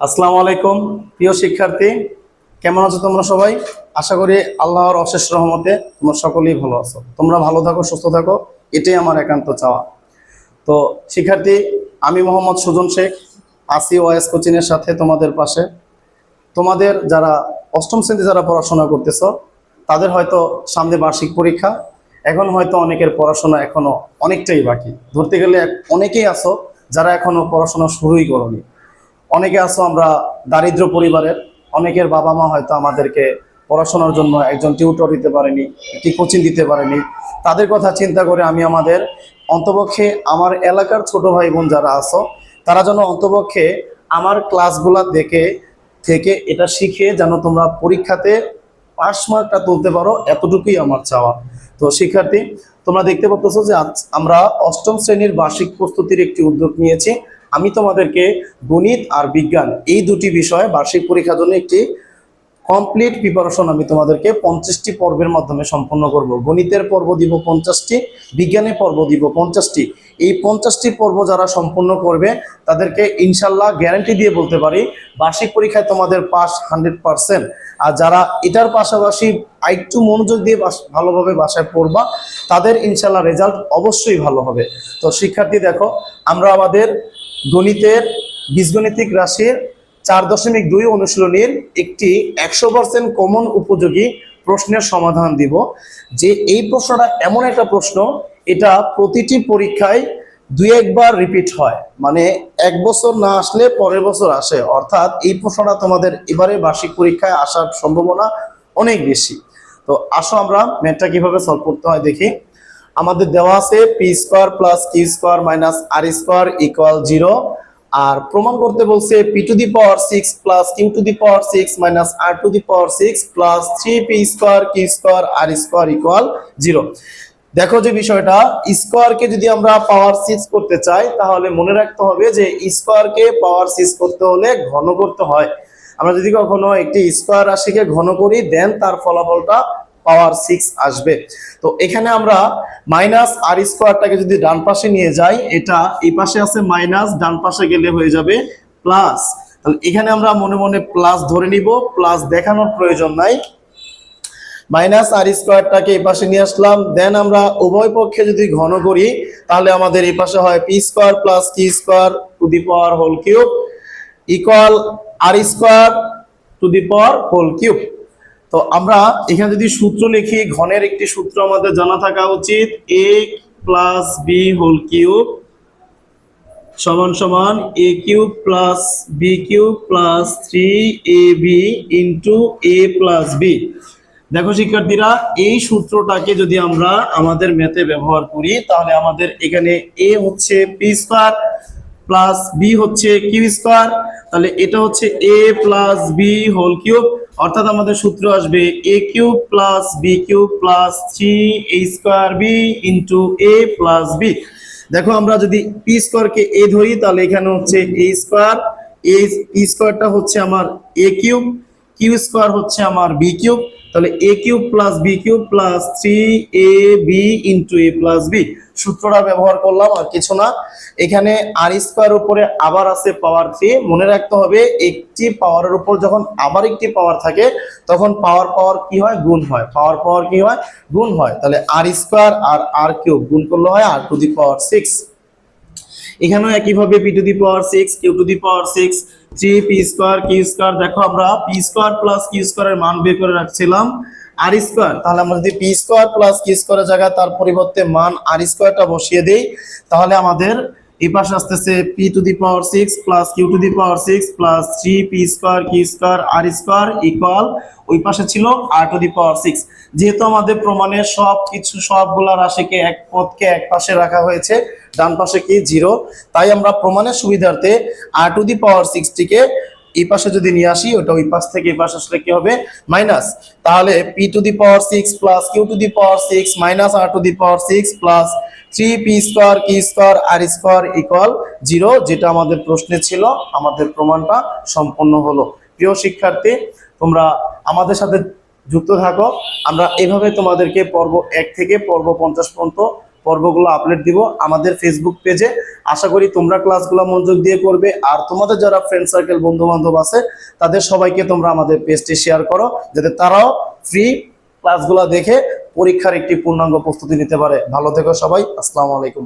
আসসালামু আলাইকুম প্রিয় শিক্ষার্থী, কেমন আছো তোমরা সবাই? আশা করি আল্লাহর অশেষ রহমতে তোমরা সকলেই ভালো আছো। তোমরা ভালো থাকো, সুস্থ থাকো, এটাই আমার একান্ত চাওয়া। তো শিক্ষার্থী, আমি মোহাম্মদ সুজন শেখ আসি ওয়াইএস কোচিং এর সাথে তোমাদের পাশে। তোমাদের যারা অষ্টম শ্রেণীতে যারা পড়াশোনা করতেছ, তাদের হয়তো সামনে বার্ষিক পরীক্ষা। এখন হয়তো অনেকের পড়াশোনা এখনো অনেকটাই বাকি, ধরতে গেলে অনেকেই আছো যারা এখনো পড়াশোনা শুরুই করনি। অনেকে আছো আমরা দারিদ্র পরিবারের, অনেকের বাবা মা হয়তো আমাদেরকে পড়াশোনার জন্য একজন টিউটর দিতে পারেনি, একটি কোচিং দিতে পারেনি। তাদের কথা চিন্তা করে আমি আমাদের অন্তপক্ষে আমার এলাকার ছোট ভাই বোন যারা আছো, তারা যেন অন্তপক্ষে আমার ক্লাসগুলা দেখে থেকে এটা শিখে যেন তোমরা পরীক্ষাতে পাস মার্কটা তুলতে পারো, এতটুকুই আমার চাওয়া। তো শিক্ষার্থী, তোমরা দেখতে পাচ্ছ যে আজ আমরা অষ্টম শ্রেণীর বার্ষিক প্রস্তুতির একটি উদ্যোগ নিয়েছি। আমি তোমাদেরকে গণিত আর বিজ্ঞান এই দুটি বিষয়ে বার্ষিক পরীক্ষার জন্য একটি কমপ্লিট প্রিপারেশন আমি তোমাদেরকে 50টি পর্বের মাধ্যমে সম্পন্ন করব। গণিতের পর্ব দিব 50টি, বিজ্ঞানের পর্ব দিব 50টি। এই 50টি পর্ব যারা সম্পন্ন করবে তাদেরকে ইনশাল্লাহ গ্যারান্টি দিয়ে বলতে পারি বার্ষিক পরীক্ষায় তোমাদের পাস 100%। আর যারা এটার পাশাপাশি একটু মনোযোগ দিয়ে ভালোভাবে বাসায় পড়বা, তাদের ইনশাল্লাহ রেজাল্ট অবশ্যই ভালো হবে। তো শিক্ষার্থী দেখো, আমরা আমাদের গণিতের বীজগণিতিক রাশির 4.2 অনুশীলনীর একটি 100% কমন উপযোগী প্রশ্নের সমাধান দিব। যে এই প্রশ্নটা এমন একটা প্রশ্ন, এটা প্রতিটি পরীক্ষায় দুই একবার রিপিট হয়, মানে এক বছর না আসলে পরের বছর আসে। অর্থাৎ এই প্রশ্নটা তোমাদের এবারে বার্ষিক পরীক্ষায় আসার সম্ভাবনা অনেক বেশি। তো আসো আমরা ম্যাথটা কিভাবে সলভ করতে হয় দেখি। আমাদের দেওয়া আছে P square plus Q square minus R square equal 0। আর প্রমাণ করতে বলছে P to the power 6 plus Q to the power 6 minus R to the power 6 plus 3 P square Q square R square equal 0। দেখো যে বিষয়টা, স্কোয়ারকে যদি আমরা পাওয়ার 6 করতে চাই তাহলে মনে রাখতে হবে যে স্কোয়ারকে পাওয়ার 6 করতে হলে ঘন করতে হয়। আমরা যদি কখনো একটি স্কোয়ার রাশিকে ঘন করি দেন তার ফলাফলটা পাওয়ার 6 আসবে। তো এখানে আমরা মাইনাস আর স্কোয়ারটাকে যদি ডান পাশে নিয়ে যাই, এটা এই পাশে আছে মাইনাস, ডান পাশে গেলে হয়ে যাবে প্লাস। তাহলে এখানে আমরা মনে মনে প্লাস ধরে নিব, প্লাস দেখানোর প্রয়োজন নাই। মাইনাস আর স্কোয়ারটাকে এই পাশে নিয়ে আসলাম, দেন আমরা উভয় পক্ষে যদি ঘন করি তাহলে আমাদের এই পাশে হয় p square plus q square to the power whole cube equal r square to the power whole cube. তো আমরা এখানে যদি সূত্র লিখি, ঘনের একটি সূত্র আমাদের জানা থাকা উচিত, a plus b whole cube সমান সমান a cube plus b cube plus 3ab into a plus b. দেখো শিক্ষার্থীরা, এই সূত্রটাকে যদি আমরা আমাদের ম্যাথে ব্যবহার করি তাহলে আমাদের এখানে a হচ্ছে পি স্কোয়ার প্লাস বি হচ্ছে কিউ স্কোয়ার, তাহলে এটা হচ্ছে a plus b whole cube. অর্থাৎ আমাদের সূত্র আসবে a cube plus b cube plus 3a square b into a plus b. দেখো আমরা যদি পি স্কোয়ারকে a ধরি তাহলে এখানে হচ্ছে a স্কোয়ার, a পি স্কোয়ারটা হচ্ছে আমার a কিউব, কিউ স্কোয়ার হচ্ছে আমার বি কিউব, তাহলে a cube plus b cube plus 3ab into a plus b. সূত্রটা ব্যবহার করলাম, আর কিছু না। এখানে আর স্কোয়ার উপরে আবার আছে পাওয়ার 3। মনে রাখতে হবে একটি পাওয়ারের উপর যখন আবার একটি পাওয়ার থাকে তখন পাওয়ার পাওয়ার কি হয়, গুণ হয়। পাওয়ার পাওয়ার কি হয়, গুণ হয়। তাহলে আর স্কোয়ার আর আর কিউব গুণ করলে হয় আর টু দি পাওয়ার 6। এখানেও একইভাবে p to the power 6 q to the power 6 3 P square Q square. দেখো আমরা পি স্কোয়ার প্লাস কিউ স্কোয়ারের মান বের করে রাখছিলাম আর স্কোয়ার, তাহলে আমরা যদি পি স্কোয়ার প্লাস কিউ স্কোয়ারের জায়গায় তার পরিবর্তে মান আর স্কোয়ারটা বসিয়ে দেই তাহলে আমাদের এই পাশে আসতেছে p to the power 6 plus Q to the power 6 plus 3 P square Q square R square equal, ওই পাশে ছিল আর টু দি পাওয়ার 6। যেহেতু আমাদের প্রমাণের সবকিছু সবগুলা রাশিকে এক পদকে এক পাশে রাখা হয়েছে, ডান পাশে কি 0, তাই আমরা প্রমাণের সুবিধার্থে আর টু দি পাওয়ার 6টিকে এই পাশে যদি নিয়ে আসি, ওটা ওই পাশ থেকে এই পাশে আসলে কি হবে, মাইনাস। তাহলে p to the power 6 plus Q to the power 6 minus R to the power 6 plus 3 P square q square R square equal 0, যেটা আমাদের প্রশ্নে ছিল। আমাদের প্রমাণটা সম্পন্ন হলো। প্রিয় শিক্ষার্থী, তোমরা আমাদের সাথে যুক্ত থাকো। আমরা এভাবে তোমাদেরকে পর্ব 1 থেকে পর্ব 50 পর্যন্ত পর্বগুলো আপলোড দিব আমাদের ফেসবুক পেজে। আশা করি তোমরা ক্লাসগুলো মনোযোগ দিয়ে করবে, আর তোমাদের যারা ফ্রেন্ড সার্কেল বন্ধু বান্ধব আছে তাদের সবাইকে তোমরা আমাদের পেজটি শেয়ার করো, যাতে তারাও ফ্রি ক্লাসগুলো দেখে পরীক্ষার একটি পূর্ণাঙ্গ প্রস্তুতি নিতে পারে। ভালো থেকো সবাই, আসসালামু আলাইকুম।